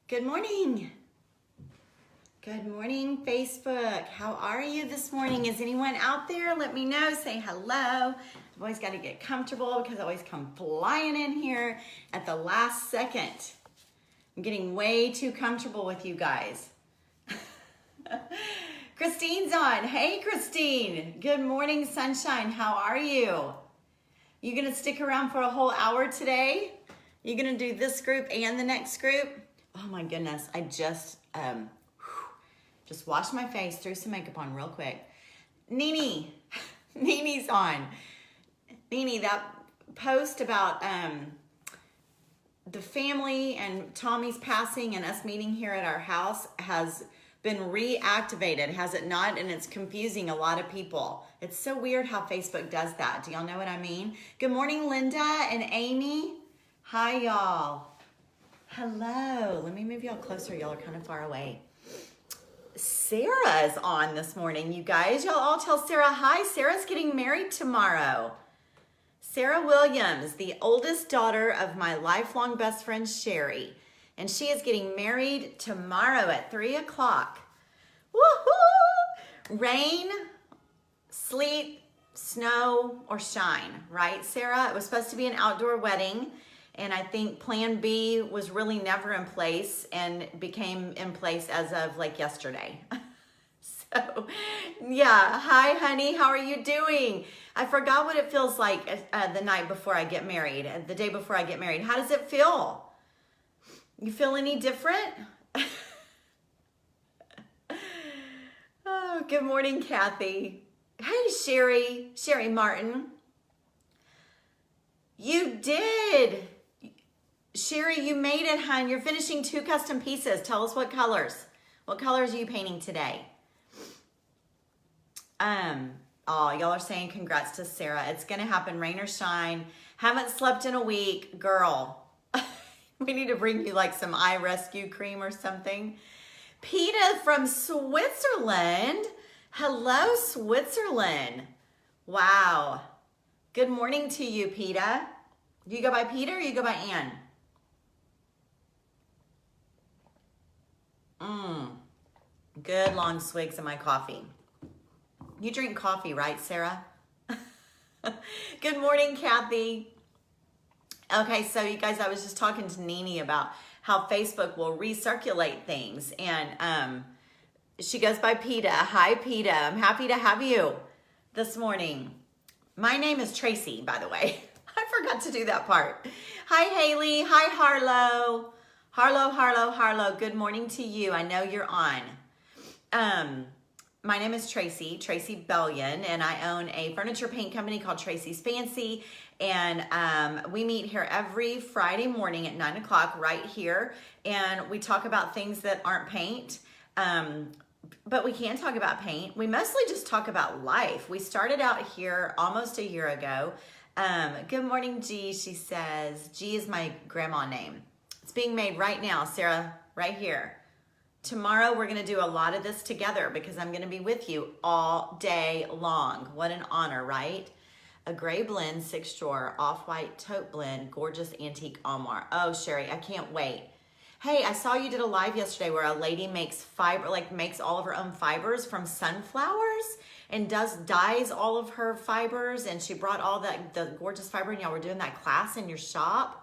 Good morning. Good morning, Facebook. How are you this morning? Is anyone out there? Let me know. Say hello. I've always got to get comfortable because I always come flying in here at the last second. I'm getting way too comfortable with you guys. Christine's on. Hey, Christine. Good morning, sunshine. How are you? You gonna stick around for a whole hour today? You gonna do this group and the next group? Oh my goodness, I just washed my face, threw some makeup on real quick. Nini's on. Nini, that post about the family and Tommy's passing and us meeting here at our house has been reactivated, has it not? And it's confusing a lot of people. It's so weird how Facebook does that. Do y'all know what I mean? Good morning, Linda and Amy. Hi, y'all. Hello. Let me move y'all closer. Y'all are kind of far away. Sarah's on this morning, you guys. Y'all all tell Sarah hi. Sarah's getting married tomorrow. Sarah Williams, the oldest daughter of my lifelong best friend, Sherry. And she is getting married tomorrow at 3 o'clock. Woohoo! Rain, sleet, snow, or shine, right, Sarah? It was supposed to be an outdoor wedding. And I think plan B was really never in place and became in place as of like yesterday. So, yeah. Hi, honey. How are you doing? I forgot what it feels like the night before I get married, the day before I get married. How does it feel? You feel any different? Oh, good morning, Kathy. Hey, Sherry Martin. You did. Sherry, you made it, hon. You're finishing 2 custom pieces. Tell us what colors. What colors are you painting today? Oh, y'all are saying congrats to Sarah. It's gonna happen, rain or shine. Haven't slept in a week, girl. We need to bring you like some eye rescue cream or something. Peta from Switzerland. Hello, Switzerland. Wow. Good morning to you, Peta. Do you go by Peter or you go by Ann? Good long swigs of my coffee. You drink coffee, right, Sarah? Good morning, Kathy. Okay, so you guys, I was just talking to Nini about how Facebook will recirculate things. And she goes by Peta. Hi, Peta. I'm happy to have you this morning. My name is Tracy, by the way. I forgot to do that part. Hi, Haley. Hi, Harlow. Harlow. Good morning to you. I know you're on. My name is Tracy Bellion, and I own a furniture paint company called Tracy's Fancy. And we meet here every Friday morning at 9 o'clock right here. And we talk about things that aren't paint. But we can talk about paint. We mostly just talk about life. We started out here almost a year ago. Good morning, G, she says. G is my grandma name. It's being made right now, Sarah, right here. Tomorrow, we're gonna do a lot of this together because I'm gonna be with you all day long. What an honor, right? A gray blend, 6 drawer, off-white tote blend, gorgeous antique armoire. Oh, Sherry, I can't wait. Hey, I saw you did a live yesterday where a lady makes makes all of her own fibers from sunflowers and dyes all of her fibers, and she brought all the gorgeous fiber, and y'all were doing that class in your shop.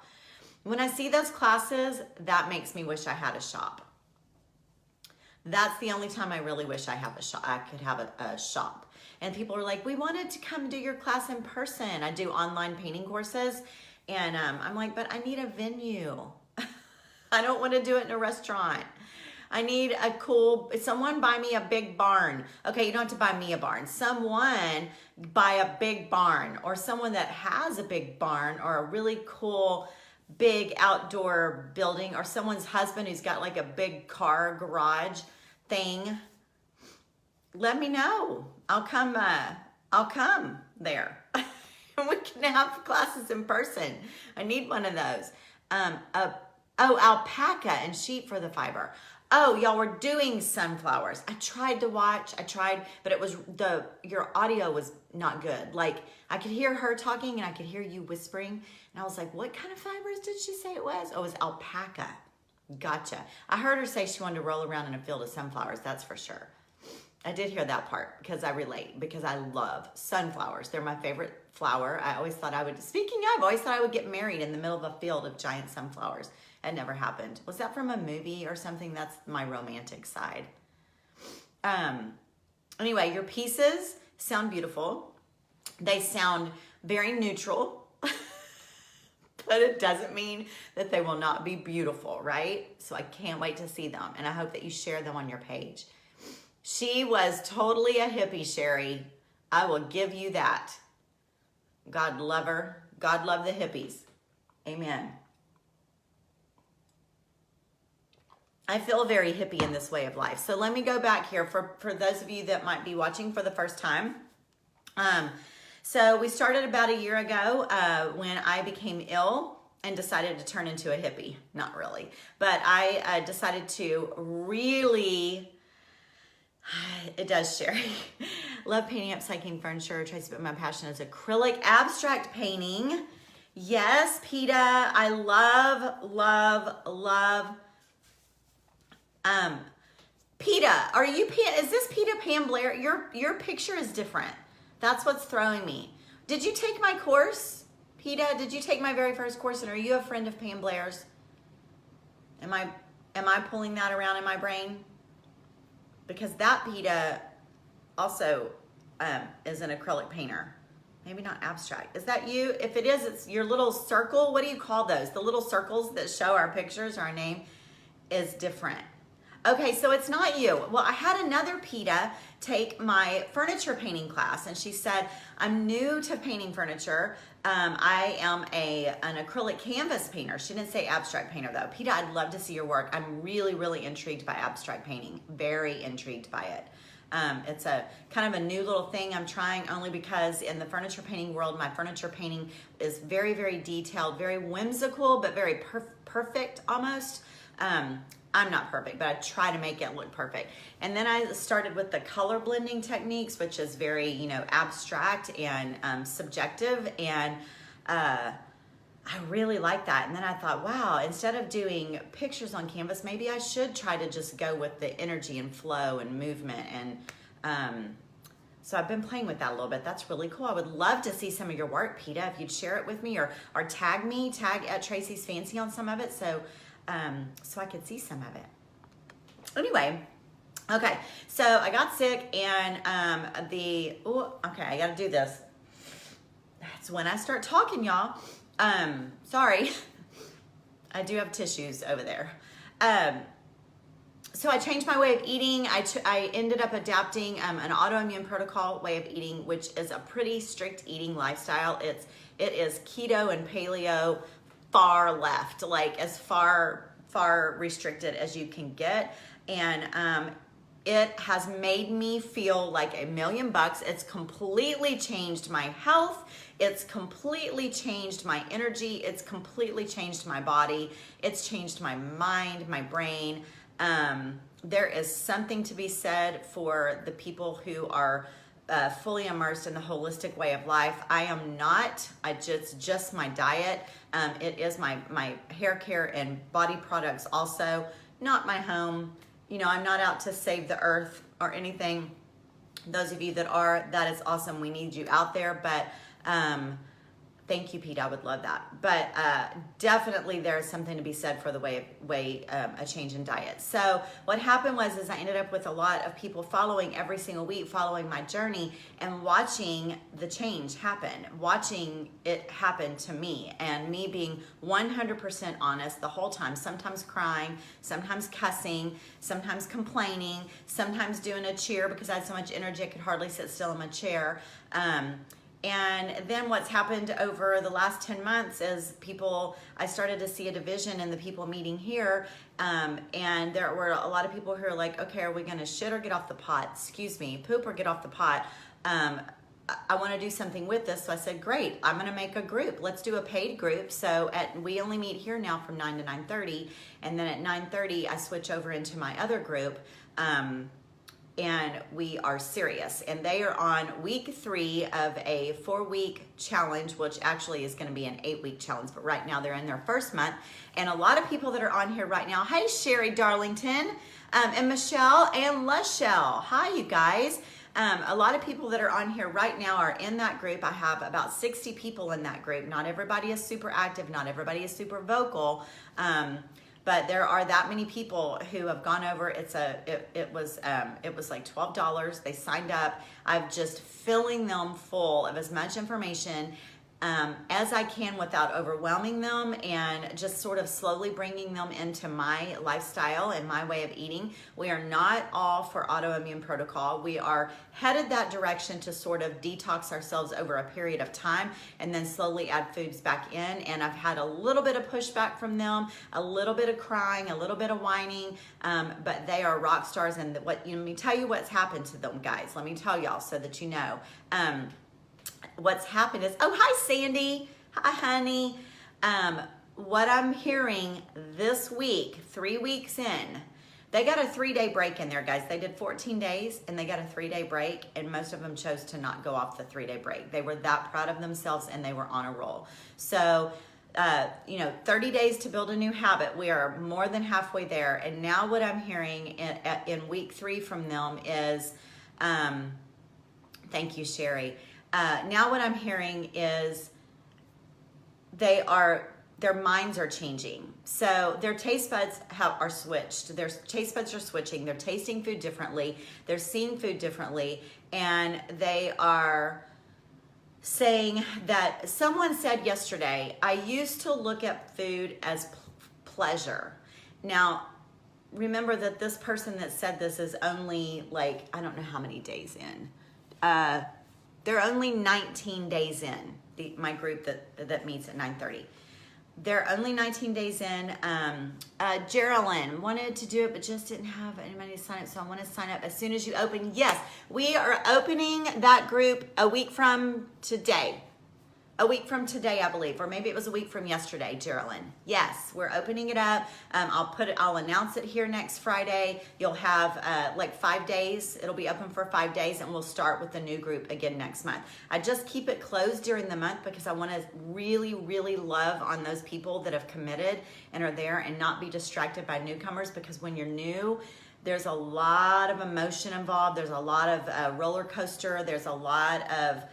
When I see those classes, that makes me wish I had a shop. That's the only time I really wish I could have a shop. And people are like, we wanted to come do your class in person. I do online painting courses, and I'm like, but I need a venue. I don't want to do it in a restaurant. I need someone buy me a big barn. Okay, you don't have to buy me a barn. Someone buy a big barn, or someone that has a big barn or a really cool big outdoor building, or someone's husband who's got like a big car garage thing. Let me know. I'll come there. We can have classes in person. I need one of those. Alpaca and sheep for the fiber. Oh, y'all were doing sunflowers. I tried to watch, but it was your audio was not good. Like I could hear her talking and I could hear you whispering. And I was like, what kind of fibers did she say it was? Oh, it was alpaca. Gotcha. I heard her say she wanted to roll around in a field of sunflowers. That's for sure. I did hear that part because I relate, because I love sunflowers. They're my favorite flower. I always thought I would, speaking of, I always thought I would get married in the middle of a field of giant sunflowers. It never happened. Was that from a movie or something? That's my romantic side. Anyway, your pieces sound beautiful. They sound very neutral, but it doesn't mean that they will not be beautiful, right? So I can't wait to see them, and I hope that you share them on your page. She was totally a hippie, Sherry. I will give you that. God love her. God love the hippies. Amen. I feel very hippie in this way of life. So let me go back here for those of you that might be watching for the first time. So we started about a year ago when I became ill and decided to turn into a hippie. Not really, but I decided to really... It does, Sherry. Love painting, upcycling furniture. Tracy, but my passion is acrylic abstract painting. Yes, PETA. I love. PETA, are you? Is this PETA Pam Blair? Your picture is different. That's what's throwing me. Did you take my course, PETA? Did you take my very first course? And are you a friend of Pam Blair's? Am I pulling that around in my brain? Because that PETA also is an acrylic painter. Maybe not abstract. Is that you? If it is, it's your little circle. What do you call those? The little circles that show our pictures, our name is different. Okay, so it's not you. Well, I had another PETA take my furniture painting class, and she said, I'm new to painting furniture. I am an acrylic canvas painter. She didn't say abstract painter though. PETA, I'd love to see your work. I'm really, really intrigued by abstract painting. Very intrigued by it. It's a kind of a new little thing I'm trying, only because in the furniture painting world, my furniture painting is very, very detailed, very whimsical, but very perfect almost. I'm not perfect, but I try to make it look perfect. And then I started with the color blending techniques, which is very, abstract and subjective. And I really like that. And then I thought, wow, instead of doing pictures on canvas, maybe I should try to just go with the energy and flow and movement. And so I've been playing with that a little bit. That's really cool. I would love to see some of your work, PETA, if you'd share it with me or tag me, tag at Tracy's Fancy on some of it. So I could see some of it. Anyway, okay, so I got sick and okay, I gotta do this. That's when I start talking, y'all. Sorry. I do have tissues over there. So I changed my way of eating. I ended up adapting an autoimmune protocol way of eating, which is a pretty strict eating lifestyle. It is keto and paleo, far left, like as far restricted as you can get. And it has made me feel like $1,000,000. It's completely changed my health. It's completely changed my energy. It's completely changed my body. It's changed my mind, my brain. There is something to be said for the people who are fully immersed in the holistic way of life. I am not. Just my diet. It is my hair care and body products also, not my home. I'm not out to save the earth or anything. Those of you that are, that is awesome. We need you out there, but thank you, Pete. I would love that. But definitely there is something to be said for the way a change in diet. So what happened was I ended up with a lot of people following every single week, following my journey and watching the change happen, watching it happen to me, and me being 100% honest the whole time, sometimes crying, sometimes cussing, sometimes complaining, sometimes doing a cheer because I had so much energy I could hardly sit still in my chair. And then what's happened over the last 10 months is I started to see a division in the people meeting here. And there were a lot of people who are like, okay, are we going to shit or get off the pot? Excuse me, poop or get off the pot? I want to do something with this. So I said, great, I'm going to make a group. Let's do a paid group. So we only meet here now from 9 to 9:30. And then at 9:30, I switch over into my other group. and we are serious. And they are on week 3 of a 4-week challenge, which actually is going to be an 8-week challenge, but right now they're in their first month. And a lot of people that are on here right now, hey Sherry Darlington, and Michelle and Lachelle, hi you guys. A lot of people that are on here right now are in that group. I have about 60 people in that group. Not everybody is super active, not everybody is super vocal, but there are that many people who have gone over. It was like $12. They signed up. I'm just filling them full of as much information as I can without overwhelming them, and just sort of slowly bringing them into my lifestyle and my way of eating. We are not all for autoimmune protocol. We are headed that direction to sort of detox ourselves over a period of time and then slowly add foods back in. And I've had a little bit of pushback from them, a little bit of crying, a little bit of whining, but they are rock stars. And let me tell you what's happened to them, guys. Let me tell y'all so that you know. What's happened is, oh, hi, Sandy. Hi, honey. What I'm hearing this week, 3 weeks in, they got a 3-day break in there, guys. They did 14 days and they got a 3-day break, and most of them chose to not go off the 3-day break. They were that proud of themselves and they were on a roll. So, 30 days to build a new habit. We are more than halfway there. And now what I'm hearing in week 3 from them is, thank you, Sherry. Now what I'm hearing is their minds are changing. So their taste buds are switched. Their taste buds are switching. They're tasting food differently. They're seeing food differently. And they are saying that someone said yesterday, I used to look at food as pleasure. Now, remember that this person that said this is only like, I don't know how many days in. They're only 19 days in, my group that meets at 9:30. They're only 19 days in. Geraldine wanted to do it, but just didn't have anybody to sign up. So I want to sign up as soon as you open. Yes, we are opening that group a week from today. A week from today, I believe, or maybe it was a week from yesterday, Geraldine. Yes, we're opening it up. I'll announce it here next Friday. You'll have like 5 days. It'll be open for 5 days, and we'll start with the new group again next month. I just keep it closed during the month because I want to really, really love on those people that have committed and are there, and not be distracted by newcomers, because when you're new, there's a lot of emotion involved. There's a lot of roller coaster. There's a lot of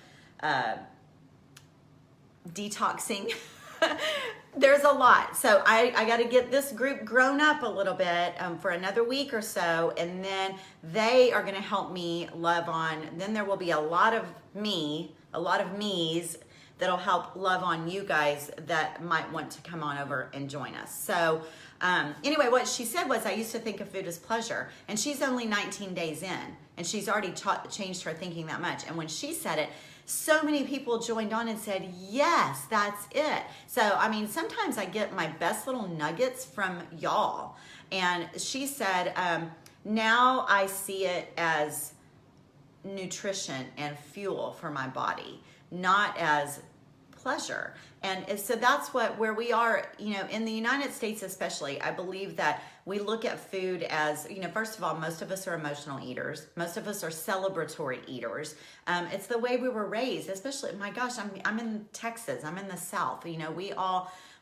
detoxing. There's a lot. So I got to get this group grown up a little bit for another week or so, and then they are going to help me love on. Then there will be a lot of me's that'll help love on you guys that might want to come on over and join us. So anyway, what she said was, I used to think of food as pleasure, and she's only 19 days in, and she's already changed her thinking that much. And when she said it, so many people joined on and said, yes, that's it. So, I mean, sometimes I get my best little nuggets from y'all. And she said, now I see it as nutrition and fuel for my body, not as pleasure. And so that's where we are, in the United States especially. I believe that we look at food as, first of all, most of us are emotional eaters. Most of us are celebratory eaters. It's the way we were raised, especially, my gosh, I'm in Texas. I'm in the South.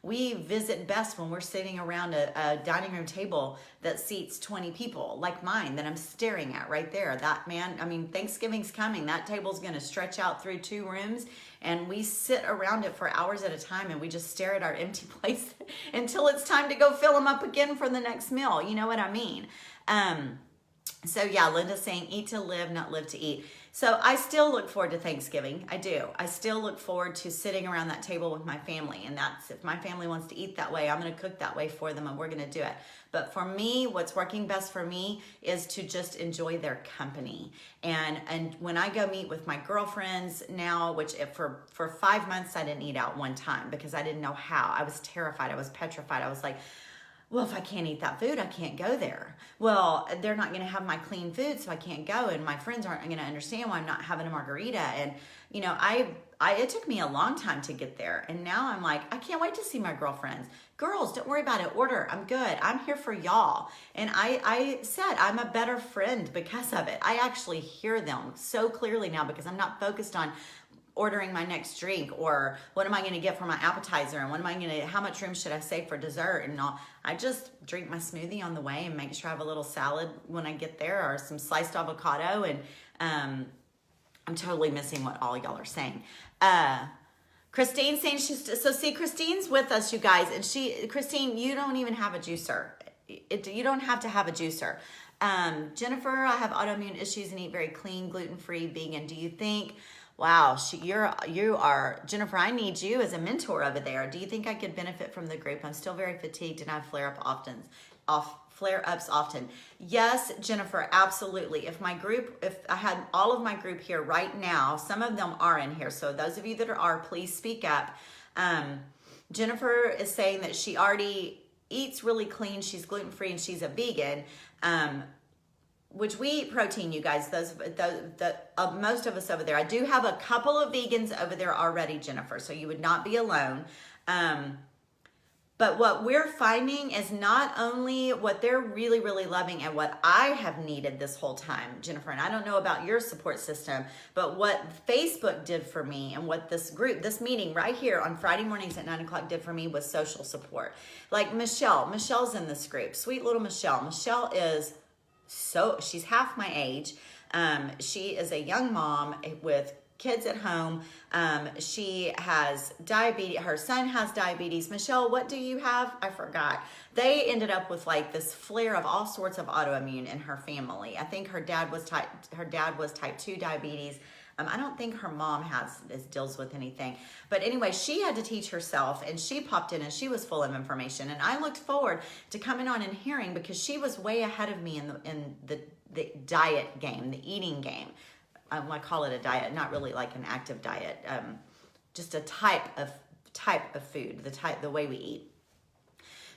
We visit best when we're sitting around a dining room table that seats 20 people, like mine, that I'm staring at right there. Thanksgiving's coming. That table's going to stretch out through 2 rooms, and we sit around it for hours at a time, and we just stare at our empty plates until it's time to go fill them up again for the next meal. You know what I mean? So yeah, Linda's saying, eat to live, not live to eat. So I still look forward to Thanksgiving. I do. I still look forward to sitting around that table with my family. And that's, if my family wants to eat that way, I'm going to cook that way for them, and we're going to do it. But for me, what's working best for me is to just enjoy their company. And when I go meet with my girlfriends now, which for 5 months I didn't eat out one time because I didn't know how. I was terrified. I was petrified. I was like, well, if I can't eat that food, I can't go there. Well, they're not going to have my clean food, so I can't go. And my friends aren't going to understand why I'm not having a margarita. And, you know, it took me a long time to get there. And now I'm like, I can't wait to see my girlfriends. Girls, don't worry about it. Order. I'm good. I'm here for y'all. And I said I'm a better friend because of it. I actually hear them so clearly now because I'm not focused on ordering my next drink or what am I going to get for my appetizer and how much room should I save for dessert and all. I just drink my smoothie on the way and make sure I have a little salad when I get there or some sliced avocado. And I'm totally missing what all y'all are saying. Christine saying Christine's with us, you guys. And Christine, you don't even have a juicer. You don't have to have a juicer. Jennifer, I have autoimmune issues and eat very clean, gluten-free, vegan. Do you think, wow, you are, Jennifer, I need you as a mentor over there. Do you think I could benefit from the group? I'm still very fatigued and I have flare-ups often. Yes, Jennifer, absolutely. If I had all of my group here right now, some of them are in here. So those of you that are, please speak up. Jennifer is saying that she already eats really clean. She's gluten-free and she's a vegan. Which we eat protein, you guys. Most of us over there. I do have a couple of vegans over there already, Jennifer, so you would not be alone. But what we're finding is not only what they're really, really loving and what I have needed this whole time, Jennifer, and I don't know about your support system, but what Facebook did for me and what this meeting right here on Friday mornings at 9 o'clock did for me was social support. Like Michelle's in this group. Sweet little Michelle. Michelle is she's half my age. She is a young mom with kids at home. She has diabetes. Her son has diabetes. Michelle, what do you have? I forgot. They ended up with like this flare of all sorts of autoimmune in her family. I think her dad was type 2 diabetes. I don't think her mom deals with anything. But anyway, she had to teach herself and she popped in and she was full of information. And I looked forward to coming on and hearing because she was way ahead of me in the diet game, the eating game. I call it a diet, not really like an active diet, just a type of food, the way we eat.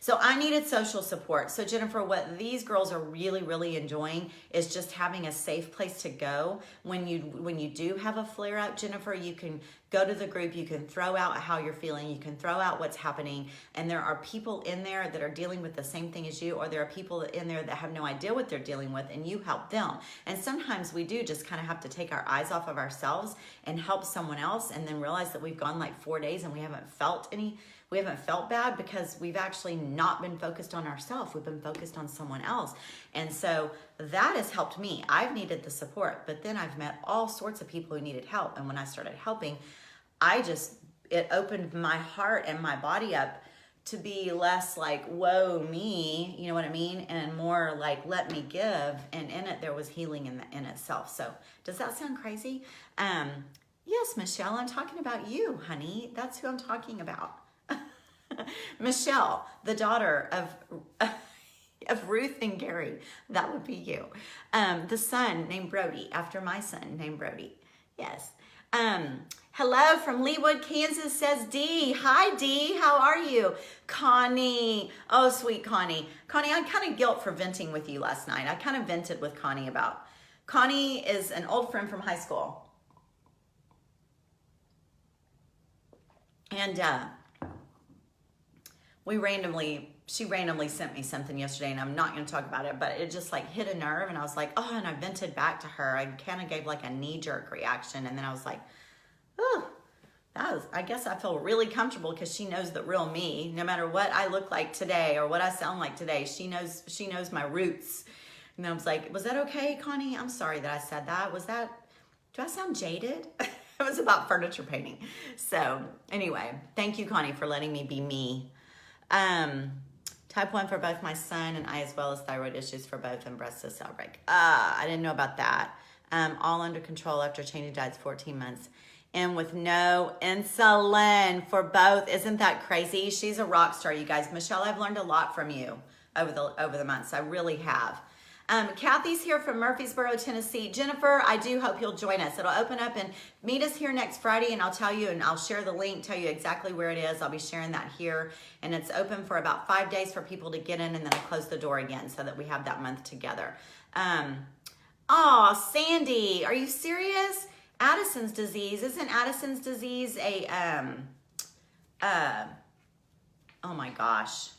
So I needed social support. So Jennifer, what these girls are really, really enjoying is just having a safe place to go. When you do have a flare up, Jennifer, you can go to the group, you can throw out how you're feeling, you can throw out what's happening. And there are people in there that are dealing with the same thing as you, or there are people in there that have no idea what they're dealing with and you help them. And sometimes we do just kind of have to take our eyes off of ourselves and help someone else and then realize that we've gone like 4 days and we haven't felt bad because we've actually not been focused on ourselves. We've been focused on someone else. And so that has helped me. I've needed the support, but then I've met all sorts of people who needed help. And when I started helping, it opened my heart and my body up to be less like, whoa, me, you know what I mean? And more like, let me give. And in it, there was healing in itself. So does that sound crazy? Yes, Michelle, I'm talking about you, honey. That's who I'm talking about. Michelle, the daughter of Ruth and Gary, that would be you. The son named Brody, after my son named Brody. Yes. Hello from Leawood, Kansas, says Dee. Hi, Dee. How are you? Connie. Oh, sweet Connie. Connie, I kind of guilt for venting with you last night. I kind of vented with Connie about. Connie is an old friend from high school. And she randomly sent me something yesterday, and I'm not going to talk about it, but it just like hit a nerve, and I was like, oh, and I vented back to her. I kind of gave like a knee-jerk reaction, and then I was like, oh, I guess I feel really comfortable because she knows the real me. No matter what I look like today or what I sound like today, she knows my roots. And I was like, was that okay, Connie? I'm sorry that I said that. Do I sound jaded? It was about furniture painting. So anyway, thank you, Connie, for letting me be me. Type 1 for both my son and I, as well as thyroid issues for both and breast cyst outbreak. I didn't know about that. All under control after changing diets 14 months. And with no insulin for both. Isn't that crazy? She's a rock star, you guys. Michelle, I've learned a lot from you over the months. I really have. Kathy's here from Murfreesboro, Tennessee. Jennifer, I do hope you'll join us. It'll open up and meet us here next Friday, and I'll tell you, and I'll share the link, tell you exactly where it is. I'll be sharing that here, and it's open for about 5 days for people to get in, and then I close the door again so that we have that month together. Oh, Sandy, are you serious? Addison's disease, isn't Addison's disease a, oh my gosh.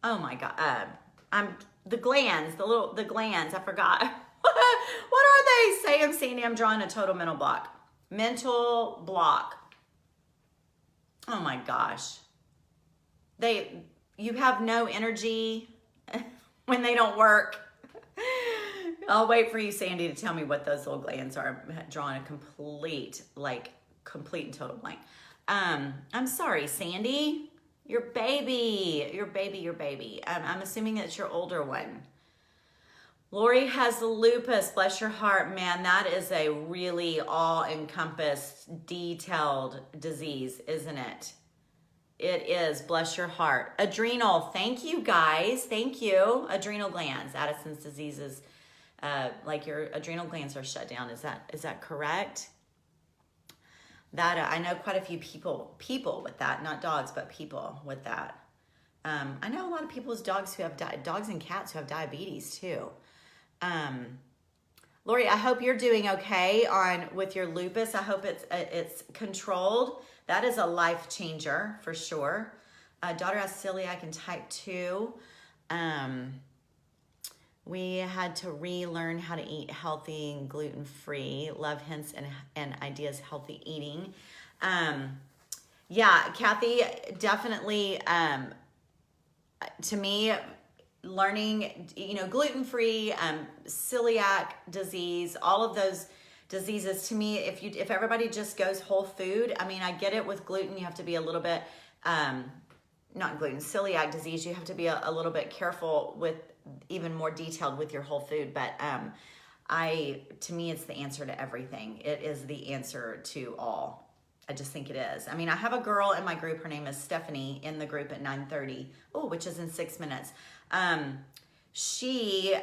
Oh my God, the glands, the glands, I forgot. What are they? Say, Sandy, I'm drawing a total mental block. Mental block. Oh my gosh. You have no energy when they don't work. I'll wait for you, Sandy, to tell me what those little glands are. I'm drawing a complete and total blank. I'm sorry, Sandy. Your baby. I'm assuming it's your older one. Lori has lupus, bless your heart. Man, that is a really all-encompassed, detailed disease, isn't it? It is, bless your heart. Adrenal, thank you guys, thank you. Adrenal glands, Addison's disease is like your adrenal glands are shut down. Is that correct? That I know quite a few people with that, not dogs, but people with that. I know a lot of people's dogs who have dogs and cats who have diabetes too. Lori, I hope you're doing okay with your lupus. I hope it's controlled. That is a life changer for sure. Daughter has celiac and type 2. We had to relearn how to eat healthy and gluten-free. Love hints and ideas healthy eating. Yeah, Kathy, definitely, to me, learning, gluten-free, celiac disease, all of those diseases, to me, if everybody just goes whole food, I mean, I get it with gluten, you have to be a little bit, not gluten, celiac disease, you have to be a little bit careful with, even more detailed with your whole food, but to me, it's the answer to everything. It is the answer to all. I just think it is. I mean, I have a girl in my group, her name is Stephanie, in the group at 9:30, which is in 6 minutes. We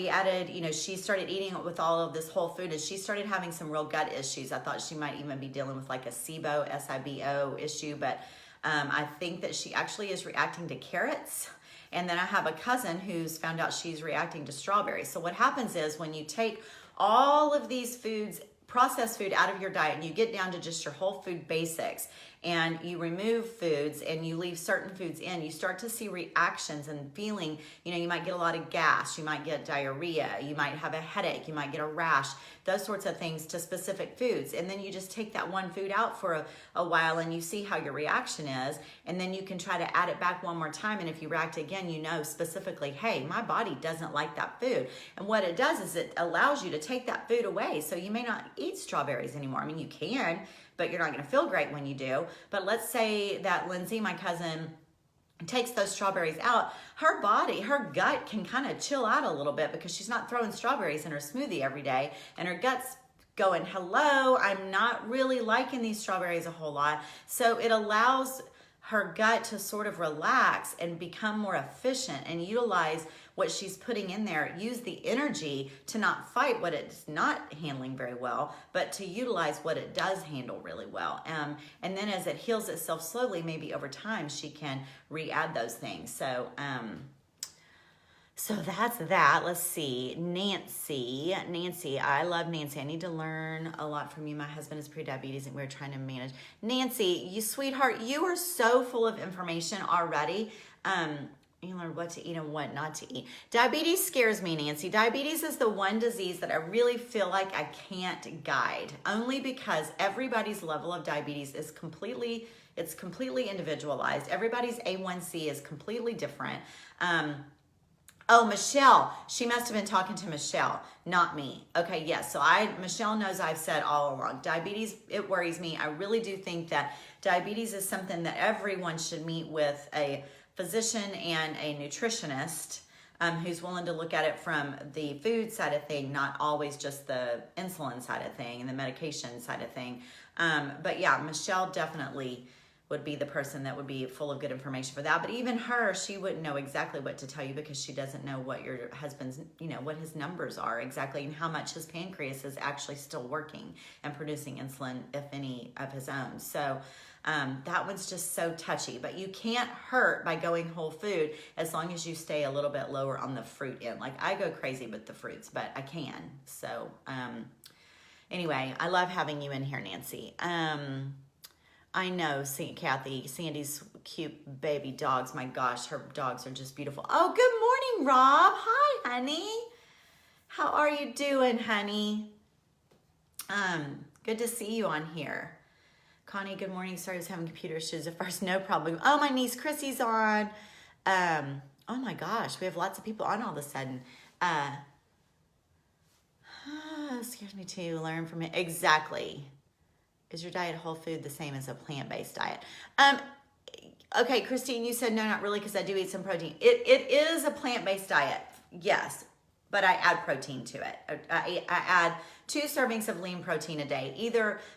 added, she started eating with all of this whole food, and she started having some real gut issues. I thought she might even be dealing with like a SIBO, S-I-B-O issue, but I think that she actually is reacting to carrots. And then I have a cousin who's found out she's reacting to strawberries. So what happens is when you take all of these foods, processed food, out of your diet, and you get down to just your whole food basics, and you remove foods and you leave certain foods in, you start to see reactions and feeling, you might get a lot of gas, you might get diarrhea, you might have a headache, you might get a rash, those sorts of things to specific foods. And then you just take that one food out for a while and you see how your reaction is, and then you can try to add it back one more time. And if you react again, specifically, hey, my body doesn't like that food. And what it does is it allows you to take that food away. So you may not eat strawberries anymore. I mean, you can, but you're not going to feel great when you do. But let's say that Lindsay, my cousin, takes those strawberries out. Her gut can kind of chill out a little bit because she's not throwing strawberries in her smoothie every day, and her gut's going, hello, I'm not really liking these strawberries a whole lot. So it allows her gut to sort of relax and become more efficient and utilize what she's putting in there, use the energy to not fight what it's not handling very well, but to utilize what it does handle really well. And then as it heals itself slowly, maybe over time, she can re-add those things. So that's that. Let's see. Nancy, I love Nancy. I need to learn a lot from you. My husband is pre-diabetes and we're trying to manage. Nancy, you sweetheart, you are so full of information already. You learn what to eat and what not to eat. Diabetes scares me, Nancy. Diabetes is the one disease that I really feel like I can't guide, only because everybody's level of diabetes is completely individualized. Everybody's A1C is completely different. Oh, Michelle, she must have been talking to Michelle, not me. Okay, yes, so Michelle knows I've said all along, diabetes, it worries me. I really do think that diabetes is something that everyone should meet with a physician and a nutritionist who's willing to look at it from the food side of thing, not always just the insulin side of thing and the medication side of thing. But yeah, Michelle definitely would be the person that would be full of good information for that. But even her, she wouldn't know exactly what to tell you because she doesn't know what your husband's, what his numbers are exactly and how much his pancreas is actually still working and producing insulin, if any, of his own. So that one's just so touchy. But you can't hurt by going whole food as long as you stay a little bit lower on the fruit end. Like I go crazy with the fruits, but I can. So anyway, I love having you in here, Nancy. I know, Kathy, Sandy's cute baby dogs. My gosh, her dogs are just beautiful. Oh, good morning, Rob. Hi, honey. How are you doing, honey? Good to see you on here. Connie, good morning. Sorry, I was having computer issues at first. No problem. Oh, my niece Chrissy's on. Oh my gosh, we have lots of people on all of a sudden. Scares me to learn from it. Exactly. Is your diet whole food the same as a plant-based diet? Okay, Christine, you said no, not really, because I do eat some protein. It is a plant-based diet, yes, but I add protein to it. I add 2 servings of lean protein a day.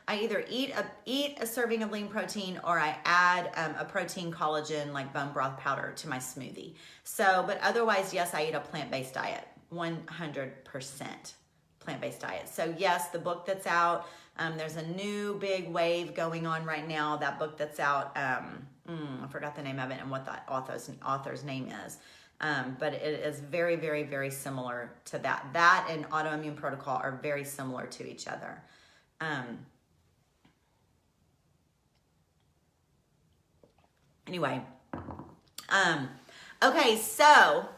I either eat a serving of lean protein or I add a protein collagen like bone broth powder to my smoothie. So, but otherwise, yes, I eat a plant-based diet, 100% plant-based diet. So yes, the book that's out, there's a new big wave going on right now. That book that's out, I forgot the name of it and what the author's name is. But it is very, very, very similar to that. That and Autoimmune Protocol are very similar to each other. Anyway, okay, so,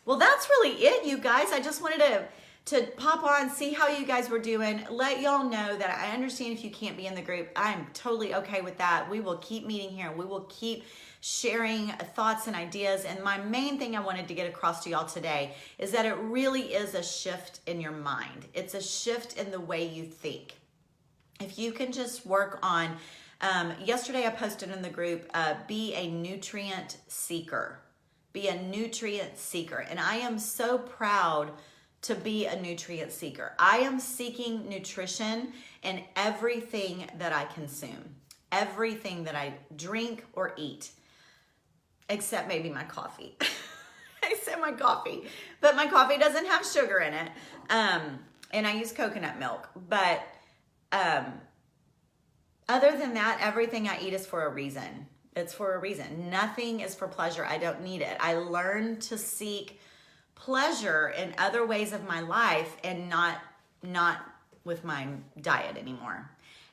well, that's really it, you guys. I just wanted to pop on, see how you guys were doing, let y'all know that I understand if you can't be in the group. I'm totally okay with that. We will keep meeting here and we will keep sharing thoughts and ideas. And my main thing I wanted to get across to y'all today is that it really is a shift in your mind. It's a shift in the way you think. If you can just work on, yesterday I posted in the group, be a nutrient seeker. Be a nutrient seeker. And I am so proud to be a nutrient seeker. I am seeking nutrition in everything that I consume, everything that I drink or eat, except maybe my coffee. Except my coffee. But my coffee doesn't have sugar in it. And I use coconut milk. But other than that, everything I eat is for a reason. It's for a reason. Nothing is for pleasure. I don't need it. I learned to seek pleasure in other ways of my life and not with my diet anymore.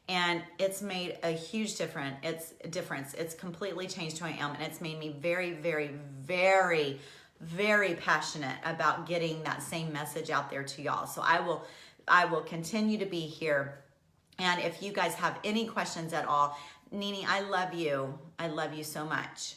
And it's made a huge difference. It's completely changed who I am, and it's made me very, very, very, very passionate about getting that same message out there to y'all. So I will continue to be here. And if you guys have any questions at all, Nini, I love you. I love you so much.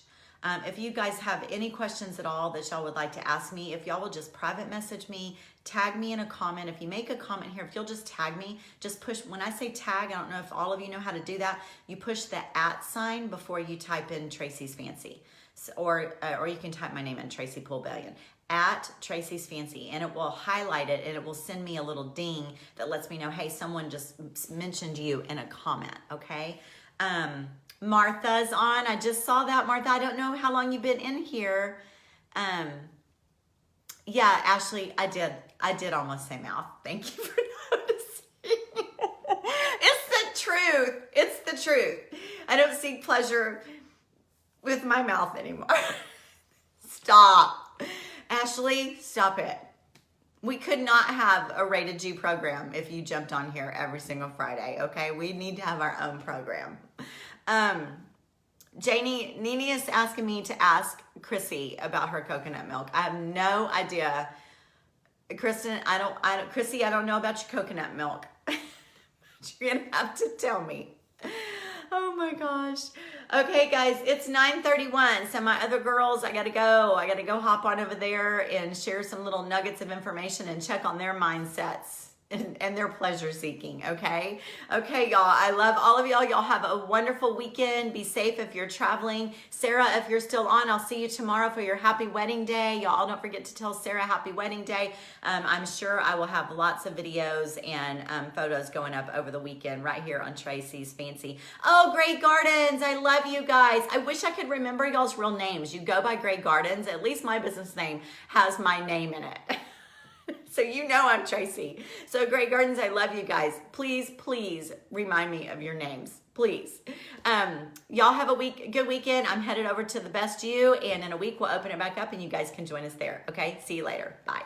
If you guys have any questions at all that y'all would like to ask me, if y'all will just private message me, tag me in a comment. If you make a comment here, if you'll just tag me, just push, when I say tag, I don't know if all of you know how to do that, you push the @ sign before you type in Tracy's Fancy. So, or you can type my name in, Tracy Poolbellion, @Tracy's Fancy, and it will highlight it and it will send me a little ding that lets me know, hey, someone just mentioned you in a comment, okay? Martha's on. I just saw that, Martha. I don't know how long you've been in here. Yeah, Ashley, I did almost say mouth. Thank you for noticing. It's the truth. It's the truth. I don't seek pleasure with my mouth anymore. Stop. Ashley, stop it. We could not have a Rated G program if you jumped on here every single Friday, okay? We need to have our own program. Nini is asking me to ask Chrissy about her coconut milk. I have no idea. Kristen, Chrissy, I don't know about your coconut milk. You're gonna have to tell me. Oh my gosh. Okay, guys, it's 9:31. So my other girls, I gotta go hop on over there and share some little nuggets of information and check on their mindsets. and they're pleasure seeking. Okay. Okay, y'all. I love all of y'all. Y'all have a wonderful weekend. Be safe if you're traveling. Sarah, if you're still on, I'll see you tomorrow for your happy wedding day. Y'all don't forget to tell Sarah happy wedding day. I'm sure I will have lots of videos and photos going up over the weekend right here on Tracy's Fancy. Oh, Grey Gardens. I love you guys. I wish I could remember y'all's real names. You go by Grey Gardens. At least my business name has my name in it. So you know I'm Tracy. So Grey Gardens, I love you guys. Please, please remind me of your names. Please. Y'all have a good weekend. I'm headed over to the Best You, and in a week we'll open it back up and you guys can join us there. Okay? See you later. Bye.